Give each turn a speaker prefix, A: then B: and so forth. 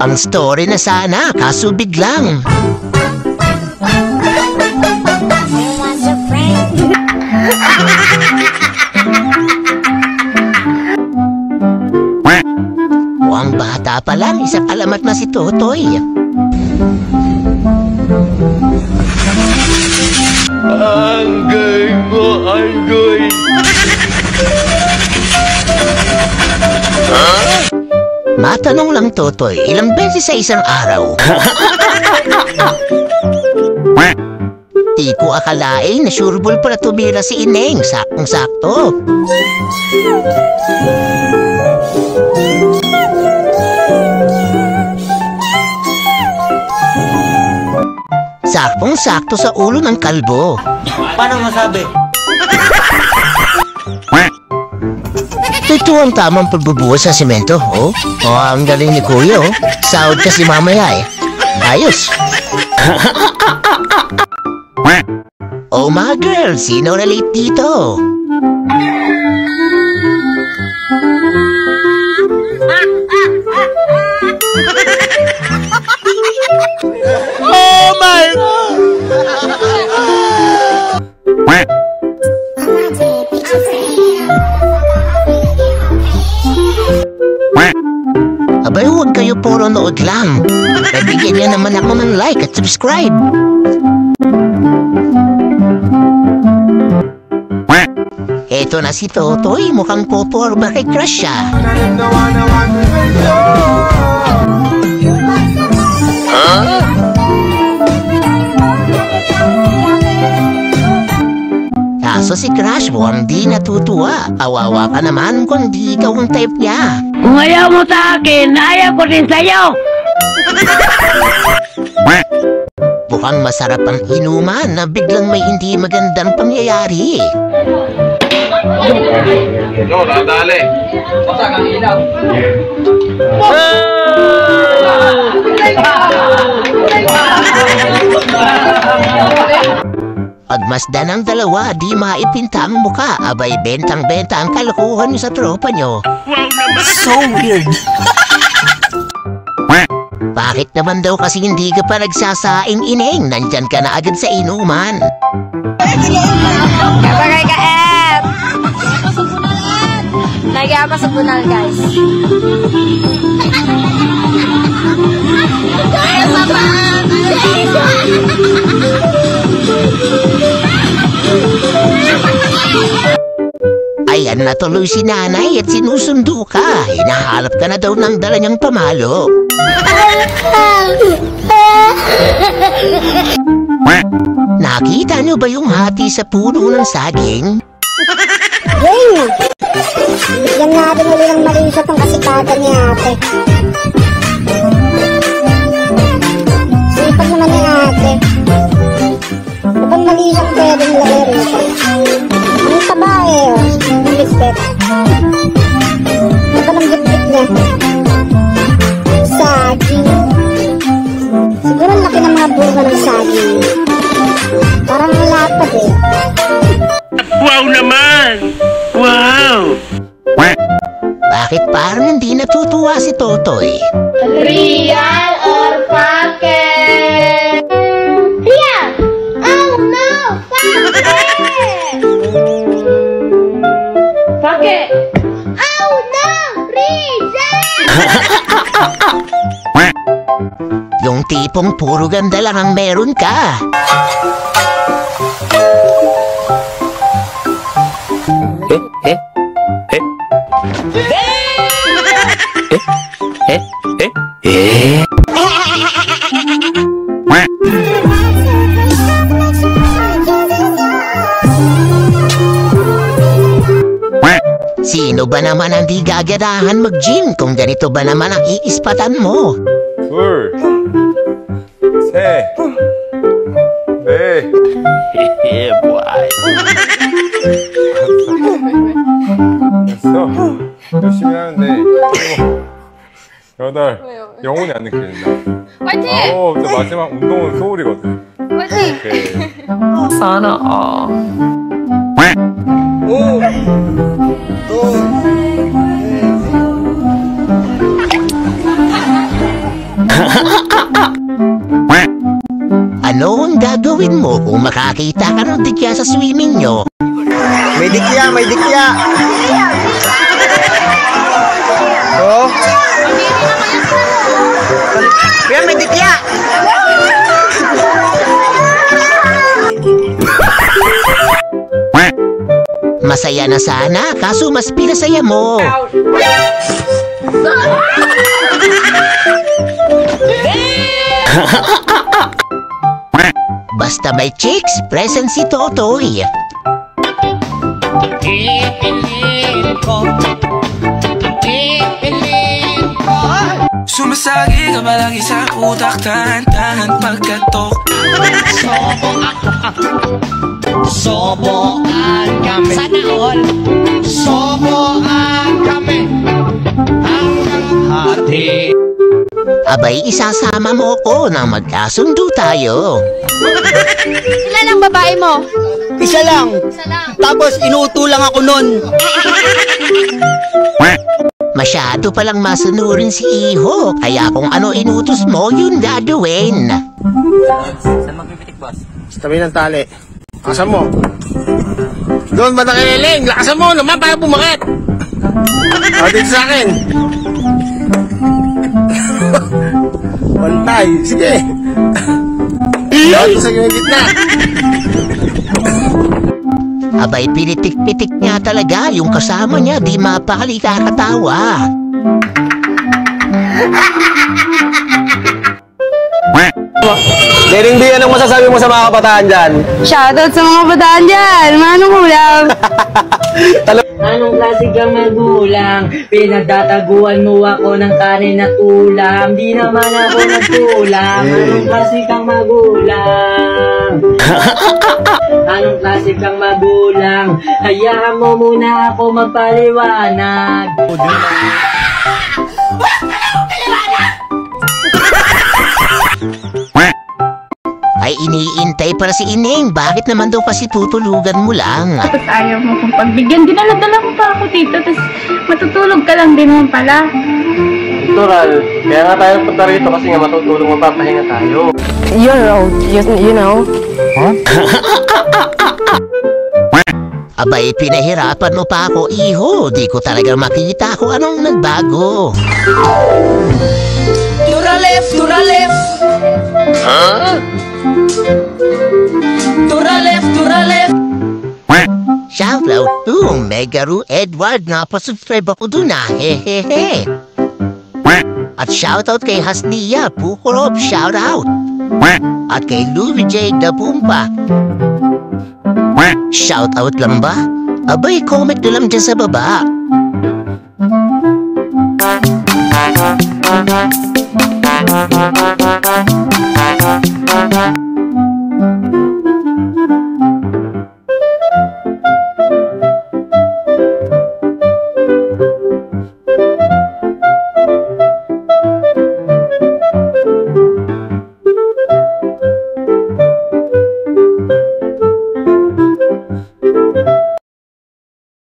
A: Ang story na sana, kaso biglang. Ang bata pa lang, isang alamat na si Totoy.
B: Anggoy mo, anggoy.
A: Matanong lang, Totoy, ilang beses sa isang araw? Di ko akalain na sureball pala tumira si Ineng. Saktong-sakto. Saktong-sakto sa ulo ng kalbo.
C: Paano masabi?
A: Ito ang tamang pagbubuhos sa simento, oh. Oh, ang galing ni Kuya, oh. Sahod kasi mamaya, eh. Ayos. Oh, mga girl, sino relate dito?
B: Oh my God!
A: Abay, huwag kayo puro nood lang. Bigyan niya naman ako ng like at subscribe. Eto na si Totoy, mukhang poporma kay crush siya. Kaso si Crush mo ang di natutuwa. Awawa ka naman kung di ikaw ang type niya.
D: Kung ayaw mo sa akin, ayaw ko din sa'yo!
A: Mukhang masarap ang inuman na biglang may hindi magandang pangyayari.
B: No, nadali. Pasang ang ilaw.
A: Pagmasdan ng dalawa, di maipinta ang muka. Abay, bentang-benta ang kalokohan niyo sa tropa niyo.
C: So weird.
A: Bakit naman daw kasi hindi ka pa nagsasaing, Ineng? Nandyan ka na agad sa inuman.
E: Kapagay ka, Ed! Nagya ako sa bunal, guys. Ayan na tuloy si nanay at sinusundo ka. Hinahanap ka na daw ng dala niyang pamalo. Nakita niyo ba yung hati sa puno ng saging?
F: Game! Bigyan natin ulit ng malisot ang kasikatan ni ate. Sipag naman ni ate. Kapag malisot pwede nilagay rito. Ang taba eh, oh. Ang biscuit. Ito ng gipit niya. Saging. Siguro ang laki ng mga bunga ng saging. Parang lapad eh.
D: Wow naman! Wow!
A: Bakit parang hindi natutuwa si Totoy?
E: Real or fake? Real! Oh no! Fake! Fake! Oh no! Reason!
A: Yung tipong puro ganda lang ang meron ka. Sino ba naman ang di gaganahan mag-gym kung ganito ba naman ang iispatan mo?
B: 둘, 셋, 넷.
D: Yeah, boy.
B: 됐어. 열심히 하는데 여덟. 영혼이 안 느껴진다.
E: 화이팅!
B: 아홉. 저 마지막 운동은 소울이거든.
E: 화이팅!
B: 오케이.
D: Sana all.
B: 오. 또.
E: gagawin mo kung makakita ka ng dikya sa swimming nyo?
G: May dikya, may dikya. Oh. Kaya may dikya.
E: Masaya na sana, kaso mas pinasaya mo. Basta may chicks, present si Totoy.
H: Sumasagi ka palagi sa utak, tahan-tahan pagkatok.
I: Soboan kami. Sana all. Soboan kami. Hanggang hati.
E: Abay, isasama mo ko na magkasundo tayo.
F: Ilan ang babae mo?
G: Isa lang. Tapos inuuto lang ako nun.
E: Masyado palang masunurin si Iho, kaya kung ano inutos mo, yun gagawin.
C: Saan magpipitik, boss?
G: Tabi ng tali. Lakasan mo. Doon ba nakiling? Lakasan mo naman para pumakit. O, dito sa akin. Pantay. Sige. Dito sa gitna.
E: Abay, pinitik-pitik niya talaga yung kasama niya, di mapakali kakatawa.
G: Dering B, anong masasabi mo sa mga kabataan dyan?
F: Shoutout sa mga bataan dyan. Manong ulam.
J: Anong klase kang magulang? Pinagtataguan mo ako ng kanin at ulam. Di naman ako nagkulang. Anong klase kang magulang? Anong klase kang magulang? Hayaan mo muna ako magpaliwanag.
E: Ay, iniintay para si Ining. Bakit naman daw kasi tutulugan mo lang?
K: Tapos ayaw mo kong pagbigyan. Dinala-dala ko pa ako dito. Tapos matutulog ka lang din naman pala.
C: Natural. Kaya nga tayo punta rito kasi nga matutulong mapapahinga tayo.
F: You're old, you know.
C: Huh?
E: Abay, pinahirapan mo pa ako, Iho. Di ko talaga makita kung anong nagbago.
J: Tura left, tura left.
E: Huh?
J: Tura left, tura left.
E: Shoutout to Megaru Edward. Napasubscribe ako dun ah. Hehehe. At shoutout kay Hasnia Pukurop. Shoutout. At kay Louie J. Dabumba. Shoutout lang ba? Abay, comment na lang dyan sa baba.